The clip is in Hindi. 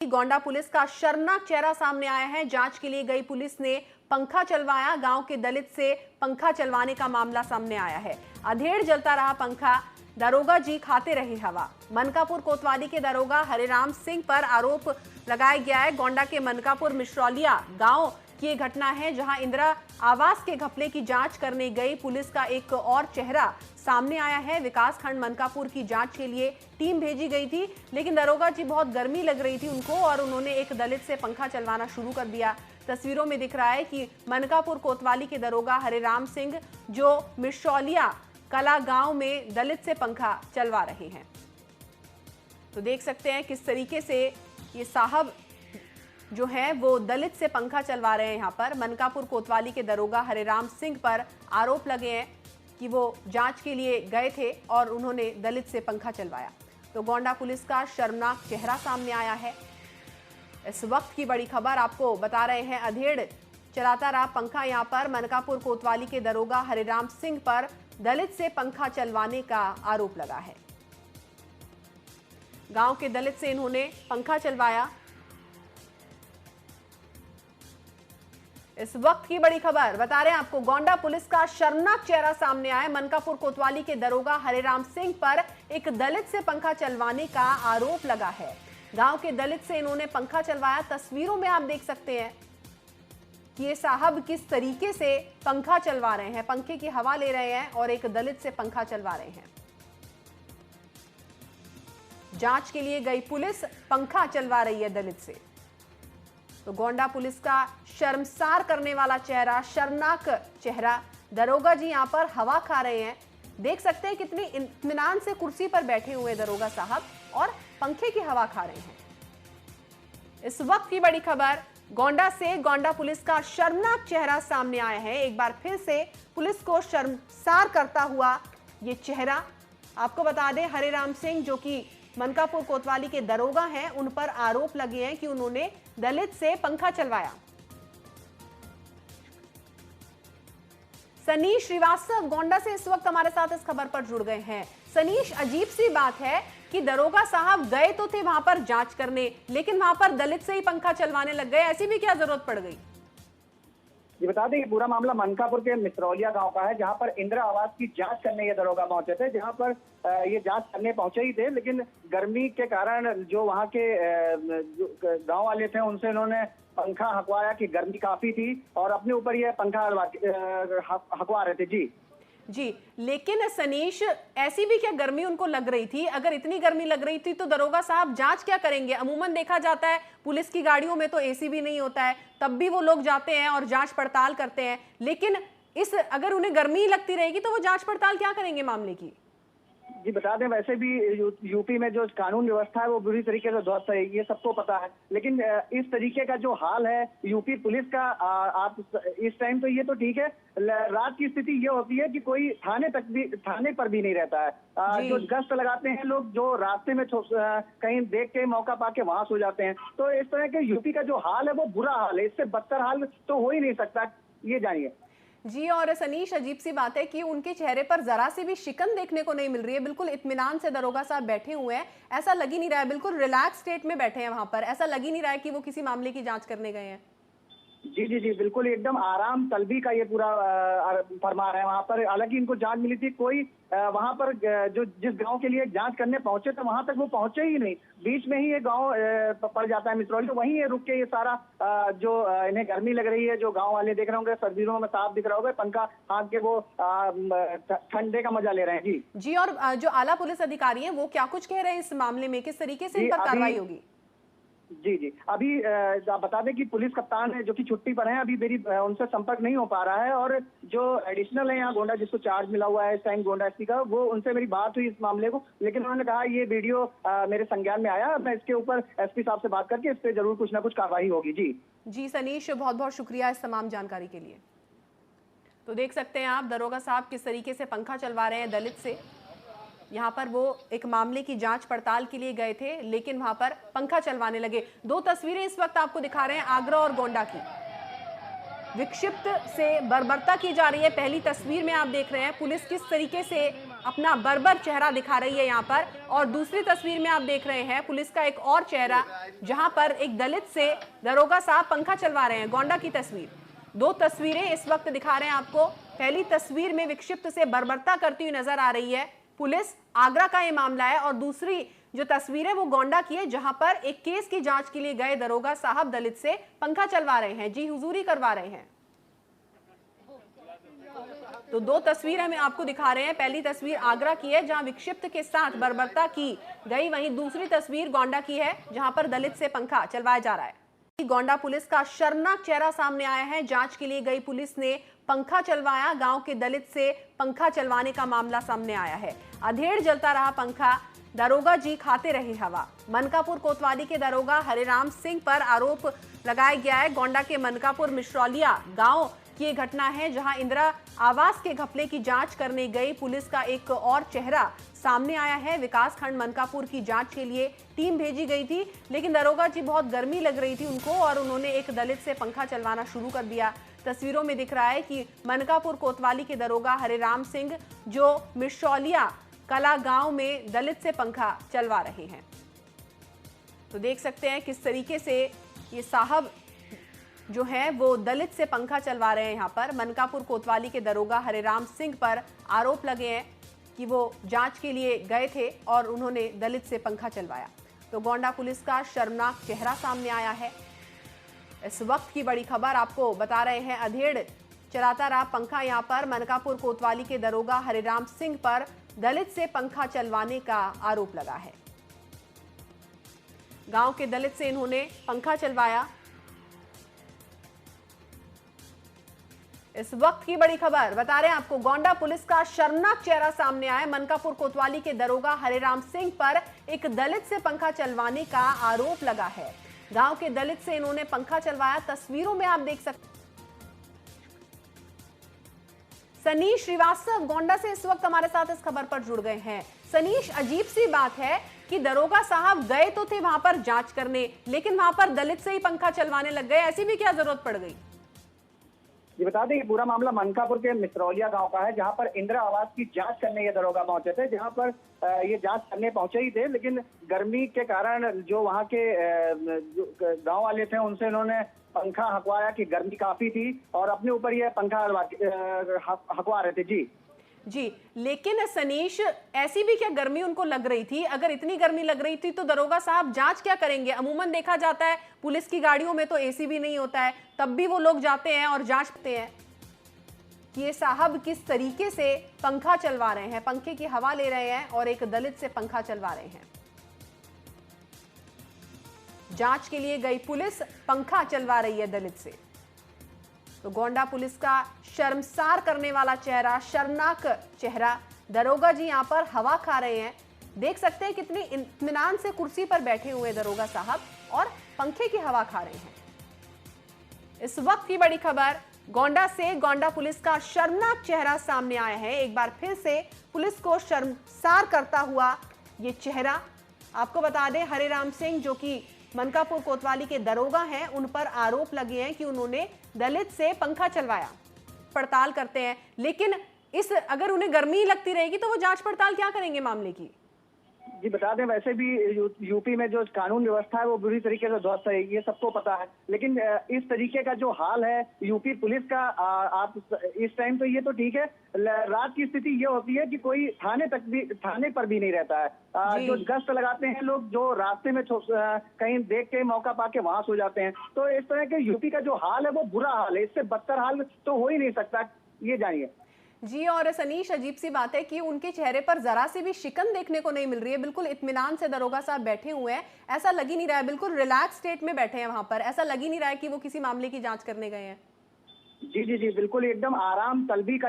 गोंडा पुलिस का शर्मनाक चेहरा सामने आया है। जांच के लिए गई पुलिस ने पंखा चलवाया। गांव के दलित से पंखा चलवाने का मामला सामने आया है। अधेड़ जलता रहा पंखा, दरोगा जी खाते रहे हवा। मनकापुर कोतवाली के दरोगा हरिराम सिंह पर आरोप लगाया गया है। गोंडा के मनकापुर मिश्रौलिया गांव की ये घटना है, जहां इंदिरा आवास के घपले की जांच करने गई पुलिस का एक और चेहरा सामने आया है। विकास खंड मनकापुर की जांच के लिए टीम भेजी गई थी, लेकिन दरोगा जी बहुत गर्मी लग रही थी उनको और उन्होंने एक दलित से पंखा चलवाना शुरू कर दिया। तस्वीरों में दिख रहा है कि मनकापुर कोतवाली के दरोगा हरिराम सिंह जो मिश्रौलिया कला गांव में दलित से पंखा चलवा रहे हैं। तो देख सकते हैं किस तरीके से ये साहब जो है वो दलित से पंखा चलवा रहे हैं। यहाँ पर मनकापुर कोतवाली के दरोगा हरिराम सिंह पर आरोप लगे हैं कि वो जांच के लिए गए थे और उन्होंने दलित से पंखा चलवाया। तो गोंडा पुलिस का शर्मनाक चेहरा सामने आया है। इस वक्त की बड़ी खबर आपको बता रहे हैं। अधेड़ चलाता रहा पंखा। यहाँ पर मनकापुर कोतवाली के दरोगा हरिराम सिंह पर दलित से पंखा चलवाने का आरोप लगा है। गांव के दलित से इन्होंने पंखा चलवाया। इस वक्त की बड़ी खबर बता रहे हैं आपको। गोंडा पुलिस का शर्मनाक चेहरा सामने आया। मनकापुर कोतवाली के दरोगा हरिराम सिंह पर एक दलित से पंखा चलवाने का आरोप लगा है। गांव के दलित से इन्होंने पंखा चलवाया। तस्वीरों में आप देख सकते हैं कि ये साहब किस तरीके से पंखा चलवा रहे हैं, पंखे की हवा ले रहे हैं और एक दलित से पंखा चलवा रहे हैं। जांच के लिए गई पुलिस पंखा चलवा रही है दलित से। तो गोंडा पुलिस का शर्मसार करने वाला चेहरा, शर्मनाक चेहरा। दरोगा जी यहां पर हवा खा रहे हैं। देख सकते हैं कितनी इत्मीनान से कुर्सी पर बैठे हुए दरोगा साहब और पंखे की हवा खा रहे हैं। इस वक्त की बड़ी खबर गोंडा से। गोंडा पुलिस का शर्मनाक चेहरा सामने आया है। एक बार फिर से पुलिस को शर्मसार करता हुआ ये चेहरा। आपको बता दें, हरिराम सिंह जो कि मनकापुर कोतवाली के दरोगा हैं, उन पर आरोप लगे हैं कि उन्होंने दलित से पंखा चलवाया। सनीश श्रीवास्तव गोंडा से इस वक्त हमारे साथ इस खबर पर जुड़ गए हैं। सनीश, अजीब सी बात है कि दरोगा साहब गए तो थे वहां पर जांच करने, लेकिन वहां पर दलित से ही पंखा चलवाने लग गए। ऐसी भी क्या जरूरत पड़ गई? ये बता दें कि पूरा मामला मनकापुर के मिश्रौलिया गांव का है, जहां पर इंदिरा आवास की जांच करने ये दरोगा पहुंचे थे। जहां पर ये जांच करने पहुंचे ही थे, लेकिन गर्मी के कारण जो वहां के गांव वाले थे उनसे इन्होंने पंखा हकवाया कि गर्मी काफी थी और अपने ऊपर ये पंखा हकवा रहे थे। जी, लेकिन सनीश, ऐसी भी क्या गर्मी उनको लग रही थी? अगर इतनी गर्मी लग रही थी तो दरोगा साहब जांच क्या करेंगे? अमूमन देखा जाता है पुलिस की गाड़ियों में तो एसी भी नहीं होता है, तब भी वो लोग जाते हैं और जांच पड़ताल करते हैं। लेकिन अगर उन्हें गर्मी लगती रहेगी तो वो जांच पड़ताल क्या करेंगे मामले की? जी बता दें, वैसे भी यूपी में जो कानून व्यवस्था है वो बुरी तरीके से ध्वस्त है, ये सबको पता है। लेकिन इस तरीके का जो हाल है यूपी पुलिस का, आप इस टाइम तो ये तो ठीक है, रात की स्थिति ये होती है कि कोई थाने पर भी नहीं रहता है। जो गश्त लगाते हैं लोग, जो रास्ते में कहीं देख के मौका पाके वहां सो जाते हैं। तो इस तरह के यूपी का जो हाल है वो बुरा हाल है, इससे बदतर हाल तो हो ही नहीं सकता। ये जानिए जी। और सनीश, अजीब सी बात है कि उनके चेहरे पर जरा सी भी शिकन देखने को नहीं मिल रही है। बिल्कुल इत्मीनान से दरोगा साहब बैठे हुए हैं। ऐसा लग ही नहीं रहा है, बिल्कुल रिलैक्स स्टेट में बैठे हैं वहां पर। ऐसा लग ही नहीं रहा है कि वो किसी मामले की जांच करने गए हैं। जी, बिल्कुल एकदम आराम तलबी का ये पूरा फरमा रहे हैं वहां पर। हालांकि इनको जांच मिली थी, कोई वहां पर जो जिस गांव के लिए जांच करने पहुंचे थे वहां तक वो पहुंचे ही नहीं। बीच में ही ये गांव पड़ जाता है मिश्रौली, तो वहीं ये रुक के ये सारा जो इन्हें गर्मी लग रही है, जो गांव वाले देख रहे होंगे, सर्दियों में साफ दिख रहा होगा, पंखा हाँक के वो ठंडे का मजा ले रहे हैं। जी। और जो आला पुलिस अधिकारी हैं वो क्या कुछ कह रहे हैं इस मामले में? किस तरीके से इन पर कार्रवाई होगी? जी, अभी आप बता दें कि पुलिस कप्तान है जो कि छुट्टी पर हैं, अभी मेरी उनसे संपर्क नहीं हो पा रहा है। और जो एडिशनल है यहाँ गोंडा, जिसको चार्ज मिला हुआ है इस टाइम गोंडा एसपी का, वो उनसे मेरी बात हुई इस मामले को, लेकिन उन्होंने कहा ये वीडियो मेरे संज्ञान में आया, मैं इसके ऊपर एसपी साहब से बात करके इस पर जरूर कुछ ना कुछ कार्रवाई होगी। जी सनीश, बहुत बहुत शुक्रिया इस तमाम जानकारी के लिए। तो देख सकते हैं आप दरोगा साहब किस तरीके से पंखा चलवा रहे हैं दलित से। यहाँ पर वो एक मामले की जांच पड़ताल के लिए गए थे, लेकिन वहां पर पंखा चलवाने लगे। दो तस्वीरें इस वक्त आपको दिखा रहे हैं आगरा और गोंडा की। विक्षिप्त से बर्बरता की जा रही है। पहली तस्वीर में आप देख रहे हैं पुलिस किस तरीके से अपना बर्बर चेहरा दिखा रही है यहाँ पर। और दूसरी तस्वीर में आप देख रहे हैं पुलिस का एक और चेहरा, जहां पर एक दलित से दरोगा साहब पंखा चलवा रहे हैं। गोंडा की तस्वीर, दो तस्वीरें इस वक्त दिखा रहे हैं आपको। पहली तस्वीर में विक्षिप्त से बर्बरता करती हुई नजर आ रही है पुलिस, आगरा का ये मामला है। और दूसरी जो तस्वीर है वो गोंडा की है, जहां पर एक केस की जांच के लिए गए दरोगा साहब दलित से पंखा चलवा रहे हैं, जी हुजूरी करवा रहे हैं। तो दो तस्वीर हम आपको दिखा रहे हैं। पहली तस्वीर आगरा की है जहां विक्षिप्त के साथ बर्बरता की गई, वहीं दूसरी तस्वीर गोंडा की है जहां पर दलित से पंखा चलवाया जा रहा है। गोंडा पुलिस का शर्मनाक चेहरा सामने आया है। जांच के लिए गई पुलिस ने पंखा चलवाया, गांव के दलित से पंखा चलवाने का मामला सामने आया है। अधेड़ जलता रहा पंखा, दरोगा जी खाते रहे हवा। मनकापुर कोतवाली के दरोगा हरिराम सिंह पर आरोप लगाया गया है। गोंडा के मनकापुर मिश्रौलिया गांव की ये घटना है, जहां इंदिरा आवास के घपले की जांच करने गई पुलिस का एक और चेहरा सामने आया है। विकास खंड मनकापुर की जांच के लिए टीम भेजी गई थी, लेकिन दरोगा जी बहुत गर्मी लग रही थी उनको और उन्होंने एक दलित से पंखा चलवाना शुरू कर दिया। तस्वीरों में दिख रहा है कि मनकापुर कोतवाली के दरोगा हरिराम सिंह जो मिश्रौलिया कला गांव में दलित से पंखा चलवा रहे हैं। तो देख सकते हैं किस तरीके से ये साहब जो है वो दलित से पंखा चलवा रहे हैं। यहाँ पर मनकापुर कोतवाली के दरोगा हरिराम सिंह पर आरोप लगे हैं कि वो जांच के लिए गए थे और उन्होंने दलित से पंखा चलवाया। तो गोंडा पुलिस का शर्मनाक चेहरा सामने आया है। इस वक्त की बड़ी खबर आपको बता रहे हैं। अधेड़ चलाता रहा पंखा, यहाँ पर मनकापुर कोतवाली के दरोगा हरिराम सिंह पर दलित से पंखा चलवाने का आरोप लगा है। गांव के दलित से इन्होंने पंखा चलवाया। इस वक्त की बड़ी खबर बता रहे हैं आपको। गोंडा पुलिस का शर्मनाक चेहरा सामने आया। मनकापुर कोतवाली के दरोगा हरिराम सिंह पर एक दलित से पंखा चलवाने का आरोप लगा है। गांव के दलित से इन्होंने पंखा चलवाया। तस्वीरों में आप देख सकते। सनीश श्रीवास्तव गोंडा से इस वक्त हमारे साथ इस खबर पर जुड़ गए हैं। सनीश, अजीब सी बात है कि दरोगा साहब गए तो थे वहां पर जांच करने, लेकिन वहां पर दलित से ही पंखा चलवाने लग गए। ऐसी भी क्या जरूरत पड़ गई? ये बता दें कि पूरा मामला मनकापुर के मिश्रौलिया गांव का है, जहां पर इंदिरा आवास की जांच करने ये दरोगा पहुंचे थे। जहां पर ये जांच करने पहुंचे ही थे, लेकिन गर्मी के कारण जो वहां के गांव वाले थे उनसे इन्होंने पंखा हकवाया कि गर्मी काफी थी और अपने ऊपर ये पंखा हकवा रहे थे। जी, लेकिन सनीश, ऐसी भी क्या गर्मी उनको लग रही थी? अगर इतनी गर्मी लग रही थी तो दरोगा साहब जांच क्या करेंगे? अमूमन देखा जाता है पुलिस की गाड़ियों में तो एसी भी नहीं होता है, तब भी वो लोग जाते हैं और जांचते हैं कि ये साहब किस तरीके से पंखा चलवा रहे हैं, पंखे की हवा ले रहे हैं और एक दलित से पंखा चलवा रहे हैं। जांच के लिए गई पुलिस पंखा चलवा रही है दलित से। तो गोंडा पुलिस का शर्मसार करने वाला चेहरा, शर्मनाक चेहरा, दरोगा जी यहां पर हवा खा रहे हैं। देख सकते हैं कितनी इत्मीनान से कुर्सी पर बैठे हुए दरोगा साहब और पंखे की हवा खा रहे हैं। इस वक्त की बड़ी खबर गोंडा से। गोंडा पुलिस का शर्मनाक चेहरा सामने आया है। एक बार फिर से पुलिस को शर्मसार करता हुआ ये चेहरा। आपको बता दें, हरिराम सिंह जो कि मनकापुर कोतवाली के दरोगा हैं, उन पर आरोप लगे हैं कि उन्होंने दलित से पंखा चलवाया। पड़ताल करते हैं, लेकिन अगर उन्हें गर्मी लगती रहेगी तो वो जांच पड़ताल क्या करेंगे मामले की? जी बता दें, वैसे भी यूपी में जो कानून व्यवस्था है वो बुरी तरीके से ध्वस्त है, ये सबको पता है। लेकिन इस तरीके का जो हाल है यूपी पुलिस का, आप इस टाइम तो ये तो ठीक है, रात की स्थिति ये होती है कि कोई थाने पर भी नहीं रहता है। जो गश्त लगाते हैं लोग, जो रास्ते में कहीं देख के मौका पाके वहां सो जाते हैं। तो इस तरह के यूपी का जो हाल है वो बुरा हाल है, इससे बदतर हाल तो हो ही नहीं सकता, ये जानिए। जी, और सनीश, अजीब सी बात है कि उनके चेहरे पर जरा सी भी शिकन देखने को नहीं मिल रही है। बिल्कुल इत्मीनान से दरोगा साहब बैठे हुए हैं। ऐसा लग ही नहीं रहा है, बिल्कुल रिलैक्स स्टेट में बैठे हैं वहां पर। ऐसा लग ही नहीं रहा है कि वो किसी मामले की जांच करने गए हैं। जी, बिल्कुल एकदम आराम तलबी का